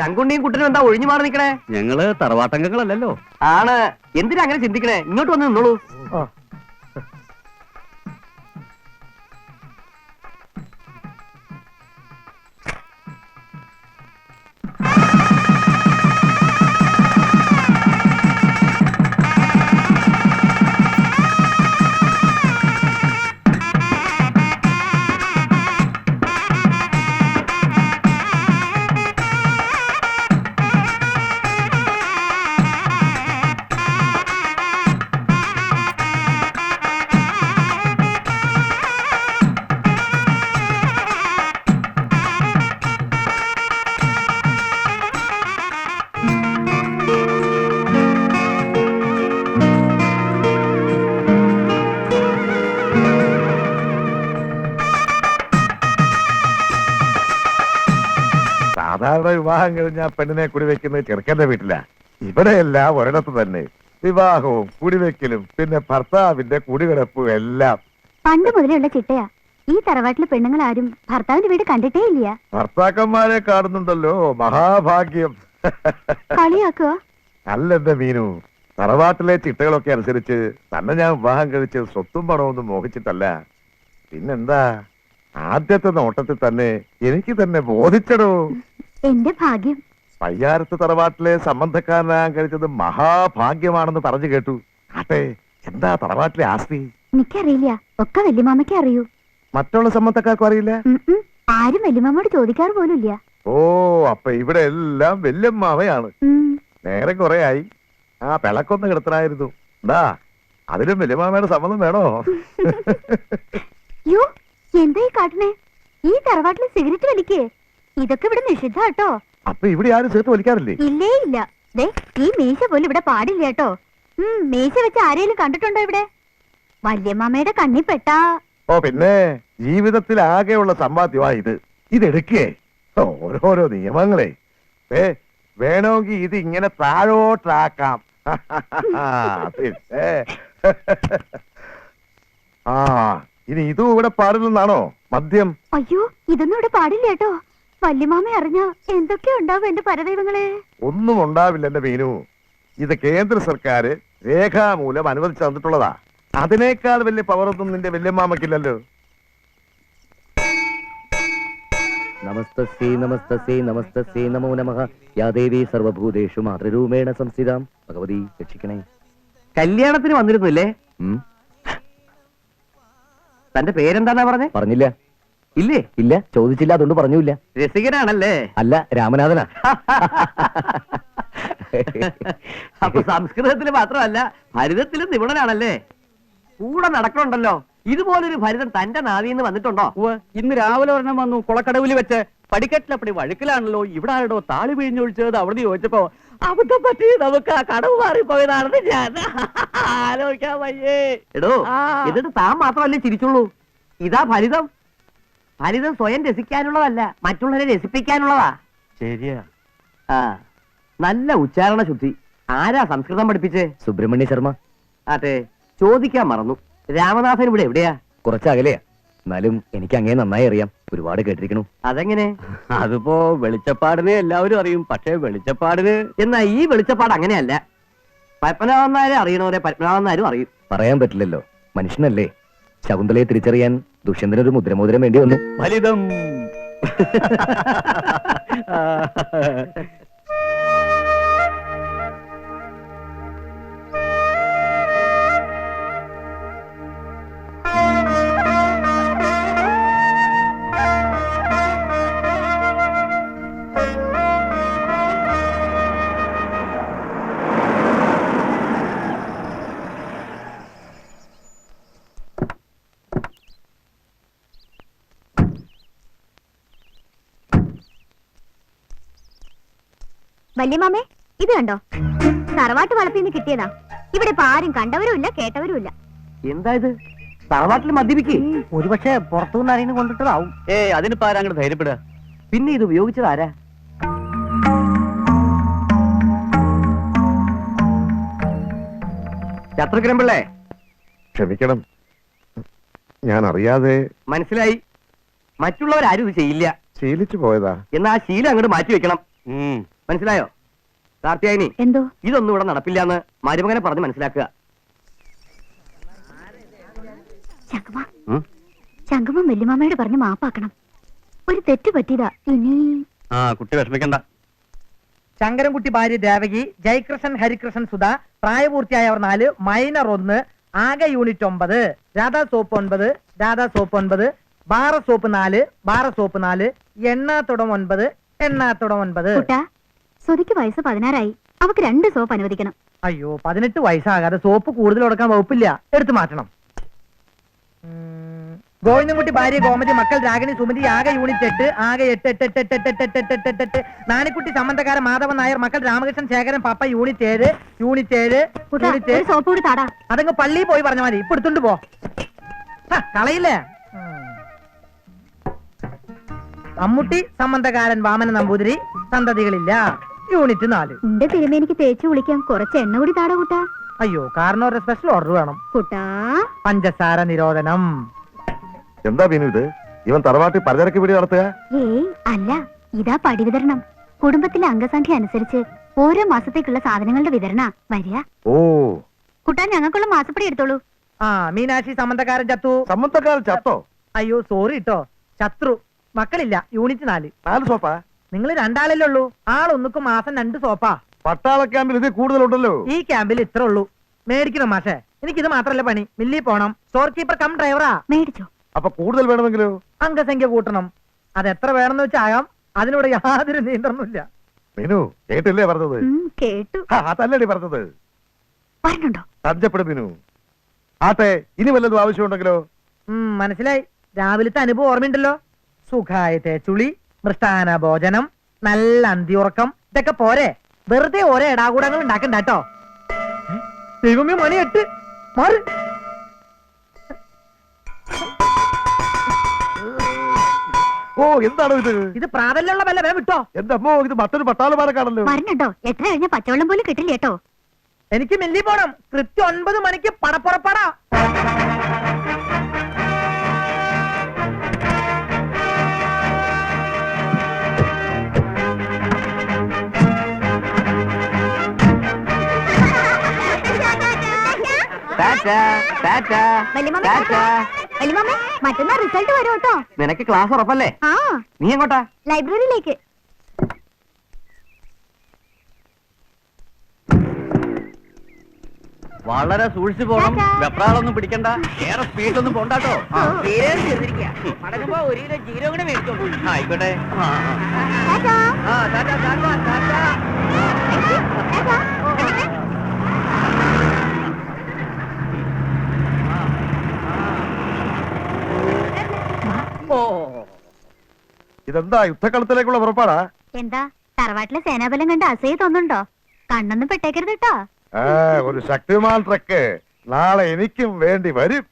ശങ്കുണ്ണിയും കുട്ടനും എന്താ ഒഴിഞ്ഞു മാറി നിക്കണേ? ഞങ്ങള് തറവാട്ടംഗങ്ങളല്ലല്ലോ. ആണ്. എന്തിനാ അങ്ങനെ ചിന്തിക്കണേ? ഇങ്ങോട്ട് വന്ന് നിന്നോളൂ. സാധാരണ വിവാഹം കഴിഞ്ഞാൽ പെണ്ണിനെ കുടിവെക്കുന്നത് ചെറുക്കന്റെ വീട്ടിലാ. ഇവിടെയെല്ലാം ഒരിടത്ത് തന്നെ വിവാഹവും കുടിവെക്കലും പിന്നെ ഭർത്താവിന്റെ കുടികിടപ്പും എല്ലാം പണ്ട് മുതലുള്ള ചിട്ടയാ. ഈ തറവാട്ടിലെ പെണ്ണുങ്ങൾ ആരും ഭർത്താവിന്റെ വീട് കണ്ടിട്ടേ ഇല്ല. ഭർത്താക്കന്മാരെ കാണുന്നുണ്ടല്ലോ, മഹാഭാഗ്യം. കളിയാക്കുക അല്ലെന്റെ മീനു, തറവാട്ടിലെ ചിട്ടകളൊക്കെ അനുസരിച്ച് തന്നെ ഞാൻ വിവാഹം കഴിച്ച് സ്വത്തും പണമൊന്നും മോഹിച്ചിട്ടല്ല. പിന്നെന്താ, ആദ്യത്തെ നോട്ടത്തിൽ തന്നെ എനിക്ക് തന്നെ ബോധിച്ചടോ. എന്റെ ഭാഗ്യം. പയ്യാരത്ത് തറവാട്ടിലെ സംബന്ധക്കാരനാകാൻ കഴിച്ചത് മഹാഭാഗ്യമാണെന്ന് പറഞ്ഞു കേട്ടു. ആട്ടെ, എന്താ തറവാട്ടിലെ ആസ്തി? എനിക്കറിയില്ല, ഒക്കെ വല്യമാമയ്ക്ക് അറിയൂ. മറ്റുള്ള സംബന്ധക്കാർക്കും അറിയില്ല? ആരും വല്യമാമയോട് ചോദിക്കാറ് പോലും ഇല്ല. ഓ, അപ്പൊ ഇവിടെ എല്ലാം വല്യമ്മാവയാണ്. നേരെ കുറെ ആയി. ആ പിളക്കൊന്ന് കിടത്തണായിരുന്നു. എന്താ, അതിലും വല്യമാമയുടെ സമ്മതം വേണോ? യോ, എന്താ ഈ കാട്ടണേ? ഈ തറവാട്ടിലെ സിഗരറ്റ് വലിക്കേ? ഇതൊക്കെ ഇവിടെ നിഷിദ്ധാട്ടോ. അപ്പൊ ഇവിടെ ആരും ചേർത്ത് വലിക്കാറില്ലേ? ഇല്ലേ ഇല്ല. ദേ, ഈ മീശ പോലും ഇവിടെ പാടില്ല കേട്ടോ. മീശ വെച്ച് ആരെയും കണ്ടിട്ടുണ്ടോ ഇവിടെ? വല്യമാമയുടെ കണ്ണി പെട്ടാ. ഓ പിന്നെ, ജീവിതത്തിൽ ആകെയുള്ള സമ്പാദ്യമാ ഇത്. ഇതെടുക്കേ. ഓരോരോ നിയമങ്ങളെ. വേണമെങ്കിൽ ഇത് ഇങ്ങനെ താഴോട്ടാക്കാം. ആ, ഇനി ഇതും ഇവിടെ പാടില്ലെന്നാണോ മദ്യം? അയ്യോ, ഇതൊന്നും ഇവിടെ പാടില്ല കേട്ടോ. വല്യമാമ അറിഞ്ഞ എന്തൊക്കെ ഉണ്ടാവും എന്റെ പരദൈവങ്ങളെ. ഒന്നും ഉണ്ടാവില്ല എന്റെ മീനു. ഇത് കേന്ദ്ര സർക്കാർ രേഖാമൂലം അനുവദിച്ചു തന്നിട്ടുള്ളതാ. അതിനേക്കാൾ വലിയ പവറൊന്നും നിന്റെ വല്യമ്മാമക്കില്ലല്ലോ. നമസ്തസ്യൈ നമസ്തസ്യൈ നമസ്തസ്യൈ നമോ നമഃ. യാ ദേവി സർവഭൂതേഷു മാതൃരൂപേണ സംസ്ഥിതാം. ഭഗവതി രക്ഷിക്കണേ. കല്യാണത്തിന് വന്നിരുന്നില്ലേ? തന്റെ പേരെന്താന്നാ പറഞ്ഞേ? പറഞ്ഞില്ല. ഇല്ലേ? ഇല്ല, ചോദിച്ചില്ല, അതുകൊണ്ട് പറഞ്ഞില്ല. രസികനാണല്ലേ? അല്ല, രാമനാഥനാ. അപ്പൊ സംസ്കൃതത്തിൽ മാത്രമല്ല ഭരിതത്തിലും നിപുണനാണല്ലേ? കൂടെ നടക്കണുണ്ടല്ലോ. ഇതുപോലൊരു ഭരിതൻ തന്റെ നാവിന്ന് വന്നിട്ടുണ്ടോ? ഇന്ന് രാവിലെ ഒരെണ്ണം വന്നു, കുളക്കടവിൽ വെച്ച്. പടിക്കെട്ടിലപ്പടി വഴുക്കലാണല്ലോ. ഇവിടെ ആരോ താളി പിഴിഞ്ഞൊഴിച്ചത് അവിടെ ചോദിച്ചപ്പോ അബദ്ധം പറ്റി നമുക്ക് ആ കടവ് മാറിപ്പോയതാണെന്ന് ഞാൻ ആലോചിക്കാൻ വയ്യേ. എടോ, എന്നിട്ട് താൻ മാത്രമല്ലേ ചിരിച്ചുള്ളൂ? ഇതാ ഭരിതം. ഭരിതം സ്വയം രസിക്കാനുള്ളതല്ല, മറ്റുള്ളവരെ രസിപ്പിക്കാനുള്ളതാ. ശരിയാ. നല്ല ഉച്ചാരണ ശുദ്ധി. ആരാ സംസ്കൃതം പഠിപ്പിച്ചേ? സുബ്രഹ്മണ്യ ശർമ്മ. ആട്ടെ, ചോദിക്കാൻ മറന്നു. രാമനാഥൻ ഇവിടെ എവിടെയാ? കുറച്ചകലെയാ. എന്നാലും എനിക്ക് അങ്ങനെ നന്നായി അറിയാം. ഒരുപാട് കേട്ടിരിക്കണു. അതെങ്ങനെ? അതിപ്പോ വെളിച്ചപ്പാടിനെ എല്ലാവരും അറിയും, പക്ഷേ വെളിച്ചപ്പാടിന് എന്നാ ഈ വെളിച്ചപ്പാട് അങ്ങനെയല്ല. പത്മനാഭൻ നായരെ അറിയണവരെ പത്മനാഭൻ നായരും അറിയും. പറയാൻ പറ്റില്ലല്ലോ, മനുഷ്യനല്ലേ. ശകുന്തളയെ തിരിച്ചറിയാൻ ദുഷ്യന്തനൊരു മുദ്രമോതിരം വേണ്ടി വന്നു. ഫലിതം. വല്യമാമേ, ഇത് കണ്ടോ? തറവാട്ട് വളപ്പിന്ന് കിട്ടിയതാ. ഇവിടെ ഇപ്പൊ ആരും കണ്ടവരും ഇല്ല, കേട്ടവരും ഇല്ല. എന്താ ഇത്? തറവാട്ടിൽ മദ്യപിക്ക്? ഒരുപക്ഷെ പുറത്തുനിന്ന് ആരെയും കൊണ്ടിട്ടതാവും. അതിനിപ്പോ ആരാങ്ങോട്ട് ധൈര്യപ്പെടുക? പിന്നെ ഇത് ഉപയോഗിച്ചത് ആരാ? ശത്രുഘ്നപിള്ളേ, ക്ഷമിക്കണം, ഞാൻ അറിയാതെ. മനസ്സിലായി. മറ്റുള്ളവരാരും ഇത് ചെയ്യില്ല. ശീലിച്ചു പോയതാ. എന്നാ ആ ശീലം അങ്ങോട്ട് മാറ്റി വെക്കണം. മനസ്സിലായോ കാർത്തിയായനി? എന്തോ ഇതൊന്നും ഇവിടെ നടപ്പില്ലാന്ന് മരുമകനെ പറഞ്ഞ് മനസ്സിലാക്കുക. ശങ്കമ്മ ശങ്കമ്മ വല്യമാമയോട് പറഞ്ഞ് മാപ്പാക്കണം. ഒരു തെറ്റ് പറ്റിയതാ. ഇനി കുട്ടി വിഷമിക്കണ്ട. ശങ്കരൻകുട്ടി ഭാര്യ ദേവകി, ജയകൃഷ്ണൻ, ഹരികൃഷ്ണൻ, സുധ, പ്രായപൂർത്തിയായവർ 4, മൈനർ 1, ആകെ unit 9, Radha soap 9, Radha soap 9, bar soap 4, bar soap 4, എണ്ണാത്തുടം 9, എണ്ണാത്തുടം 9. കുട്ടാ സുധിക്ക് വയസ്സ് 16 അവക്ക് 2 സോപ്പ് അനുവദിക്കണം. അയ്യോ 18 വയസ്സാകാതെ സോപ്പ് കൂടുതൽ കൊടുക്കാൻ വകുപ്പില്ല, എടുത്തു മാറ്റണം. ഗോവിന്ദൻകുട്ടി ഭാര്യ ഗോമതി, മക്കൾ രാഗിണി, സുമതി, ആകെ യൂണിറ്റ് 8, ആകെ 8. നാണിക്കുട്ടി സംബന്ധക്കാരൻ മാധവൻ നായർ, മക്കൾ രാമകൃഷ്ണൻ, ശേഖരൻ, പപ്പ, യൂണിറ്റ് 7, യൂണിറ്റ് 7, കുട്ടാ യൂണിറ്റ് ഒരു സോപ്പ് കൂടി താടാ. അതങ്ങ് പള്ളിയിൽ പോയി പറഞ്ഞ മതി, ഇപ്പൊ എടുത്തോണ്ട് പോ. കളയില്ലേ. മമ്മൂട്ടി സംബന്ധക്കാരൻ വാമന നമ്പൂതിരി, സന്തതികളില്ല, യൂണിറ്റ് 4. എന്റെ തിരുമേനിക്ക് തേച്ചു കുളിക്കാൻ കുറച്ച് എണ്ണ കൂടി താടാ കുട്ടാ. അയ്യോ കാരണവരുടെ സ്പെഷ്യൽ ഓർഡർ വേണം. കുട്ടാ പഞ്ചസാര നിരോധനം. എന്താ മീനു ഇത്? ഇവൻ തറവാട്ടിൽ പലചരക്ക് പിടി നടത്തുക? ഏയ് അല്ല, ഇതാ പടി വിതരണം. കുടുംബത്തിലെ അംഗസംഖ്യ അനുസരിച്ച് ഓരോ മാസത്തേക്കുള്ള സാധനങ്ങളുടെ വിതരണ വരിക. ഓ, കുട്ടാ ഞങ്ങൾക്കുള്ള മാസപ്പടി എടുത്തോളൂ. ആ മീനാക്ഷി സംബന്ധക്കാരൻ ചത്തു. സംബന്ധക്കാരൻ ചത്തോ? അയ്യോ സോറി കേട്ടോ, ശത്രു. മക്കളില്ല, യൂണിറ്റ് 4. 4 സോപ്പാ? നിങ്ങൾ 2 ആളല്ലേ ഉള്ളൂ. ആളൊന്നുക്കും മാസം 2 സോപ്പാ. പട്ടാള ക്യാമ്പിൽ ഇത് കൂടുതലുണ്ടല്ലോ. ഈ ക്യാമ്പിൽ ഇത്ര ഉള്ളൂ. മേടിക്കണം മാഷേ. എനിക്കിത് മാത്രല്ല പണി. മില്ലി പോണം, സ്റ്റോർ കീപ്പർ കം ഡ്രൈവറാ. മേടിച്ചോ. അപ്പൊ കൂടുതൽ വേണമെങ്കിലോ? അംഗസംഖ്യ കൂട്ടണം. അത് എത്ര വേണമെന്ന് വെച്ചാകാം. അതിനോട് യാതൊരു നിയന്ത്രണമില്ല. മീനു കേട്ടില്ലേ പറഞ്ഞത്? കേട്ടു. അതല്ലടി പറഞ്ഞത്. പറഞ്ഞുണ്ടോ? തഞ്ചപ്പെടും മീനു. ആട്ടെ, ഇനി വല്ലതും ആവശ്യമുണ്ടെങ്കിലോ? മനസ്സിലായി. രാവിലത്തെ അനുഭവം ഓർമ്മയുണ്ടല്ലോ. സുഖായ തേച്ചുളി, മൃഷ്ടാന ഭോജനം, നല്ല അന്തിയുറക്കം, ഇതൊക്കെ പോരെ. വെറുതെ ഓരോ ഇടാകൂടങ്ങൾ ഉണ്ടാക്കണ്ട കേട്ടോ. ദൈവമേ മണി 8. മാറി. ഓ എന്താണോ ഇത്? ഇത് പ്രാതലുള്ള വല്ല വേ വിട്ടോ. എന്റെ അമ്മോ, ഇത് മറ്റൊരു പട്ടാളമാരക്കാണല്ലോ. പറഞ്ഞുണ്ടോ? എത്ര കഴിഞ്ഞ പച്ചവെള്ളം പോലും കിട്ടില്ല കേട്ടോ. എനിക്ക് മില്ലി പോണം. കൃത്യം 9 മണിക്ക് പടപ്പുറപ്പെടാ. വല്യമാമേ മറ്റന്നാ റിസൾട്ട് വരും കേട്ടോ. നിനക്ക് ക്ലാസ് ഉറപ്പല്ലേ? ആ നീ എങ്ങോട്ടാ? ലൈബ്രറിയിലേക്ക്. വളരെ സൂക്ഷിച്ചു പോണം. വെപ്രാളൊന്നും പിടിക്കണ്ട. ഏറെ സ്പീഡൊന്നും പോണ്ടാട്ടോ. മടങ്ങുമ്പോ 1 കിലോ ജീരകം കൂടെ മേടിച്ചോളൂ. ആയിക്കോട്ടെ. ടാറ്റാ. ടാറ്റാ. ഇതെന്താ യുദ്ധക്കളത്തിലേക്കുള്ള പുറപ്പാടാ? എന്താ തറവാട്ടിലെ സേനാബലം കണ്ട് അസഹ്യ തോന്നുന്നുണ്ടോ? കണ്ണൊന്നും പെട്ടേക്കരുത് കേട്ടോ. ഒരു ശക്തിമാൻ ട്രക്ക് നാളെ എനിക്കും വേണ്ടി വരും.